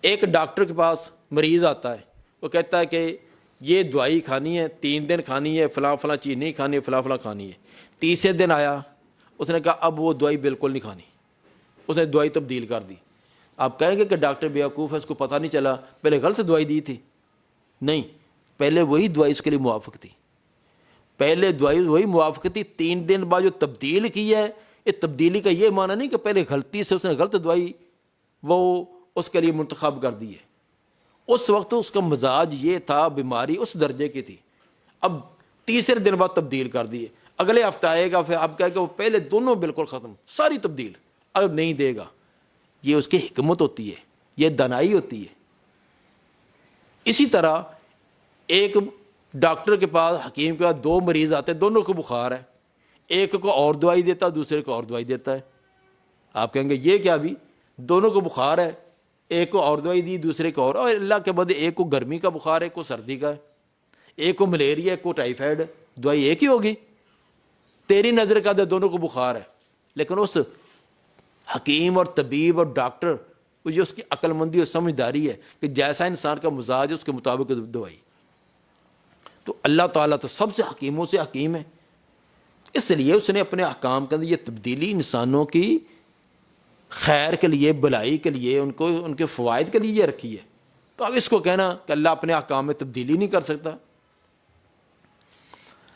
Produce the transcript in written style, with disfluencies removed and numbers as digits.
ایک ڈاکٹر کے پاس مریض آتا ہے، وہ کہتا ہے کہ یہ دوائی کھانی ہے، 3 دن کھانی ہے، فلاں فلاں چیز نہیں کھانی ہے، فلاں فلاں کھانی ہے۔ تیسرے دن آیا، اس نے کہا اب وہ دوائی بالکل نہیں کھانی، اس نے دوائی تبدیل کر دی۔ آپ کہیں گے کہ ڈاکٹر بیوقوف ہے، اس کو پتہ نہیں چلا، پہلے غلط دوائی دی تھی؟ نہیں، پہلے وہی دوائی اس کے لیے موافق تھی، پہلے دوائی وہی موافق تھی۔ 3 دن بعد جو تبدیل کی ہے، یہ تبدیلی کا یہ معنی نہیں کہ پہلے غلطی سے اس نے غلط دوائی وہ اس کے لیے منتخب کر دی ہے۔ اس وقت اس کا مزاج یہ تھا، بیماری اس درجے کی تھی، اب تیسرے دن بعد تبدیل کر دی ہے۔ اگلے ہفتے آئے گا، پھر آپ کہے کہ وہ پہلے دونوں بالکل ختم، ساری تبدیل اب نہیں دے گا۔ یہ اس کی حکمت ہوتی ہے، یہ دانائی ہوتی ہے۔ اسی طرح ایک ڈاکٹر کے پاس، حکیم کے پاس 2 مریض آتے ہیں، دونوں کو بخار ہے، ایک کو اور دوائی دیتا ہے، دوسرے کو اور دوائی دیتا ہے۔ آپ کہیں گے یہ کیا بھی، دونوں کو بخار ہے، ایک کو اور دوائی دی، دوسرے کو اور اللہ کے بعد ایک کو گرمی کا بخار ہے، ایک کو سردی کا ہے، ایک کو ملیریا، ایک کو ٹائیفائڈ ہے، دوائی ایک ہی ہوگی؟ تیری نظر کا دونوں کو بخار ہے، لیکن اس حکیم اور طبیب اور ڈاکٹر وہ جو اس کی عقل مندی اور سمجھداری ہے کہ جیسا انسان کا مزاج ہے اس کے مطابق دوائی۔ تو اللہ تعالیٰ تو سب سے حکیموں سے حکیم ہے، اس لیے اس نے اپنے احکام کے اندر یہ تبدیلی انسانوں کی خیر کے لیے، بھلائی کے لیے، ان کے فوائد کے لیے یہ رکھی ہے۔ تو اب اس کو کہنا کہ اللہ اپنے احکام میں تبدیلی نہیں کر سکتا،